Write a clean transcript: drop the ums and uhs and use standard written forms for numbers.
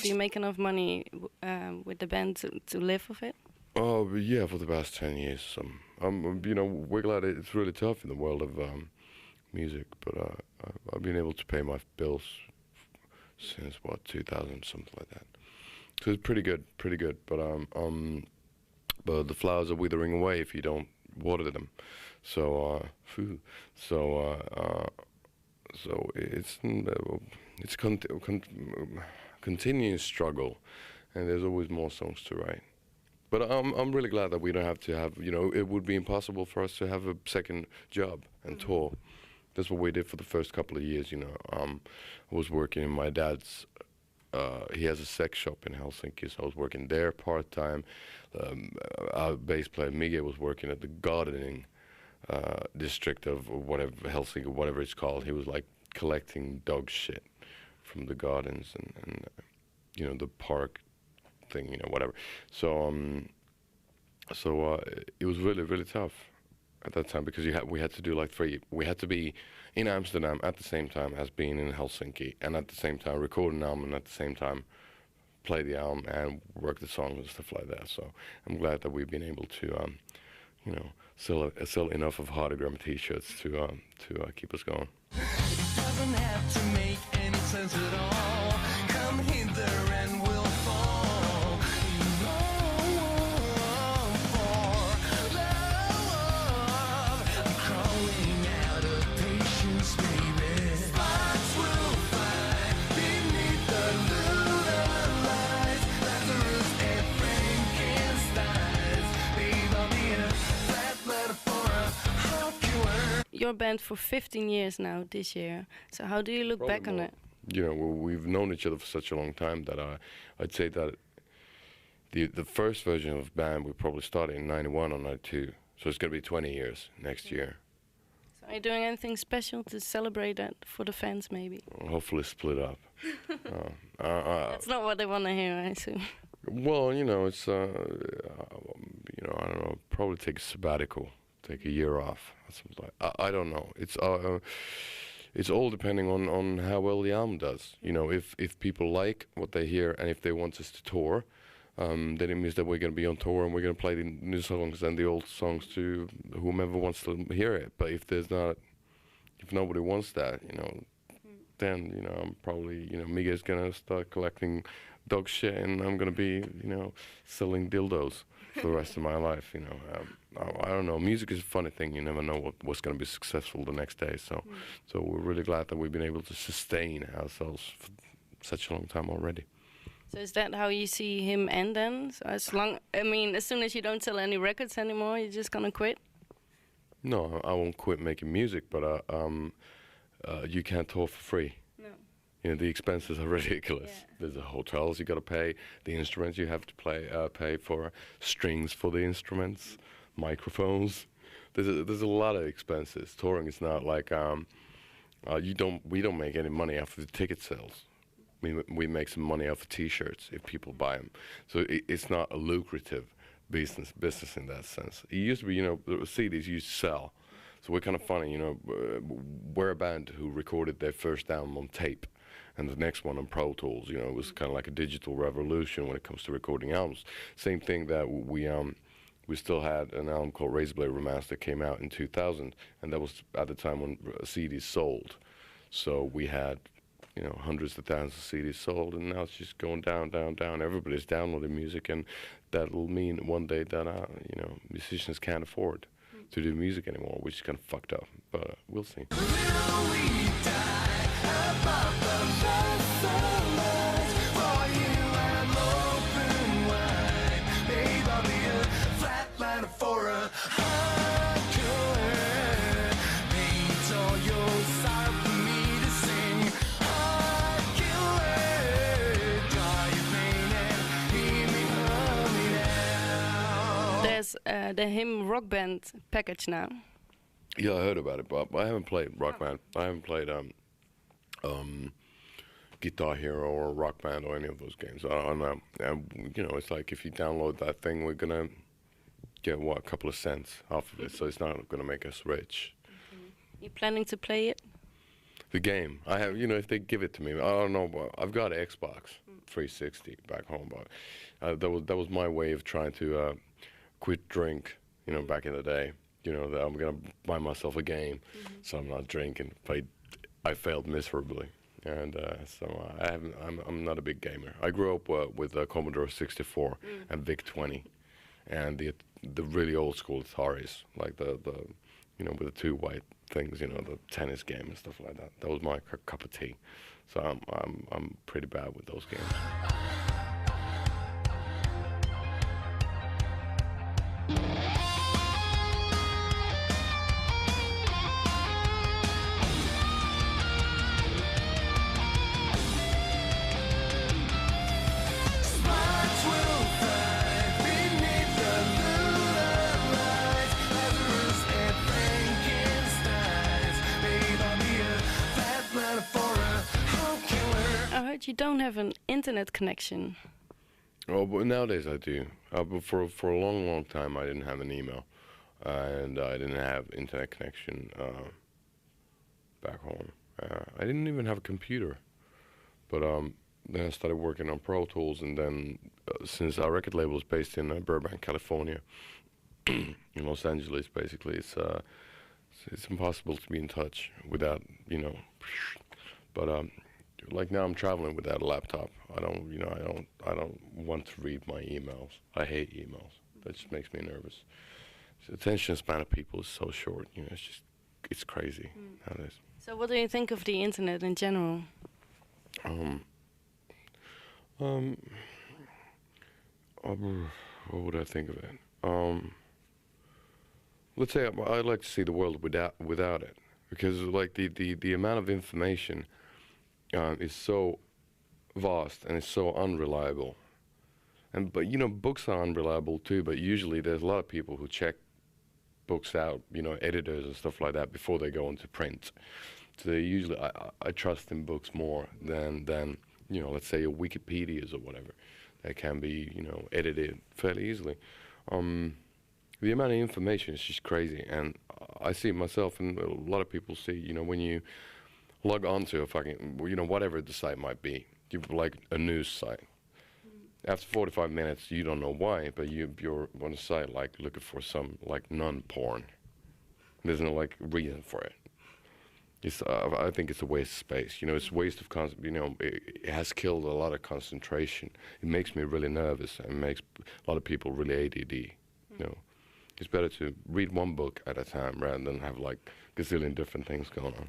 you make enough money with the band to live with it? Oh, yeah, for the past 10 years. You know, we're glad it's really tough in the world of music, but I've been able to pay my bills since, 2000, something like that. So it's pretty good. But the flowers are withering away if you don't water them. So it's continuous struggle, and there's always more songs to write. But I'm really glad that we don't have to have, you know, it would be impossible for us to have a second job and tour. That's what we did for the first couple of years, you know. I was working in my dad's, he has a sex shop in Helsinki, so I was working there part-time. Our bass player, Miguel, was working at the gardening district of whatever, Helsinki, whatever it's called. He was like collecting dog shit from the gardens and you know, the park thing, you know, whatever. So it was really, really tough at that time because we had to do like we had to be in Amsterdam at the same time as being in Helsinki, and at the same time record an album, and at the same time play the album and work the songs and stuff like that. So I'm glad that we've been able to, you know, sell enough of Hardogram T-shirts to keep us going. It doesn't have to make any sense at all. Come hither and we'll fall. Your band for 15 years now this year. So how do you look Probably back on more. it? You know, we've known each other for such a long time that I'd say that the first version of the band we probably started in 91 or 92. So it's going to be 20 years next year. So are you doing anything special to celebrate that for the fans maybe? Hopefully split up. That's not what they want to hear, I assume. Well, you know, it's, you know, I don't know, probably take a sabbatical. Take a year off or something like. I don't know. It's all depending on how well the album does. You know, if people like what they hear and if they want us to tour, then it means that we're going to be on tour and we're going to play the new songs and the old songs to whomever wants to hear it. But if nobody wants that, you know, then, you know, I'm probably, you know, Miguel's going to start collecting dog shit and I'm going to be, you know, selling dildos for the rest of my life, you know. I don't know. Music is a funny thing. You never know what's going to be successful the next day. So we're really glad that we've been able to sustain ourselves for such a long time already. So is that how you see him end then? So as soon as you don't sell any records anymore, you're just gonna quit? No, I won't quit making music, but you can't tour for free. No. You know, the expenses are ridiculous. Yeah. There's the hotels you got to pay, the instruments you have to pay for, strings for the instruments, microphones. There's a lot of expenses. Touring is not like we don't make any money off of the ticket sales. We make some money off of T-shirts if people buy them. So it's not a lucrative business in that sense. It used to be, you know, the CDs used to sell. So we're kind of funny, you know. We're a band who recorded their first album on tape, and the next one on Pro Tools. You know, it was kind of like a digital revolution when it comes to recording albums. Same thing that we still had an album called Razorblade Romance that came out in 2000, and that was at the time when CDs sold. So we had, you know, hundreds of thousands of CDs sold, and now it's just going down, down, down. Everybody's downloading music, and that'll mean one day that you know, musicians can't afford to do music anymore, which is kind of fucked up, but we'll see. There's the HIM rock band package now. Yeah, I heard about it, but I haven't played Rock Band. I haven't played Guitar Hero or Rock Band or any of those games. I don't know. And, you know, it's like if you download that thing, we're going to get, a couple of cents off of it, so it's not going to make us rich. You planning to play it? The game. I have, you know, if they give it to me, I don't know, but I've got an Xbox. 360 back home. But that was my way of trying to quit drink. You know, back in the day. You know, that I'm gonna buy myself a game, so I'm not drinking. But I failed miserably, and so I'm not a big gamer. I grew up with a Commodore 64 and VIC 20, and the really old school Ataris, like the you know, with the two white things, you know, the tennis game and stuff like that. That was my cup of tea. So I'm pretty bad with those games. Sparks will fly beneath the lunar lights. Lazarus and Frankenstein's. Babe, I'll be a fat man for a home killer. I heard you don't have an internet connection. Oh, but nowadays I do. But for a long time I didn't have an email, and I didn't have internet connection back home. I didn't even have a computer. But then I started working on Pro Tools, and then since our record label is based in Burbank, California, in Los Angeles, basically, it's impossible to be in touch without, you know. But like now I'm traveling without a laptop. I don't want to read my emails. I hate emails. That just makes me nervous. The attention span of people is so short. You know, it's crazy nowadays. So what do you think of the internet in general? What would I think of it? Let's say I'd like to see the world without it, because like the amount of information is so vast and it's so unreliable. But you know, books are unreliable too. But usually there's a lot of people who check books out, you know, editors and stuff like that before they go into print. So they usually, I trust in books more than you know, let's say your Wikipedias or whatever. That can be, you know, edited fairly easily. The amount of information is just crazy, and I see it myself, and a lot of people see, you know, when you log onto a fucking, you know, whatever the site might be, like a news site. After 45 minutes, you don't know why, but you're on a site like looking for some like non-porn. There's no like reason for it. I think it's a waste of space. You know, it's a waste of you know, it has killed a lot of concentration. It makes me really nervous, and makes a lot of people really ADD. You know, it's better to read one book at a time rather than have like gazillion different things going on.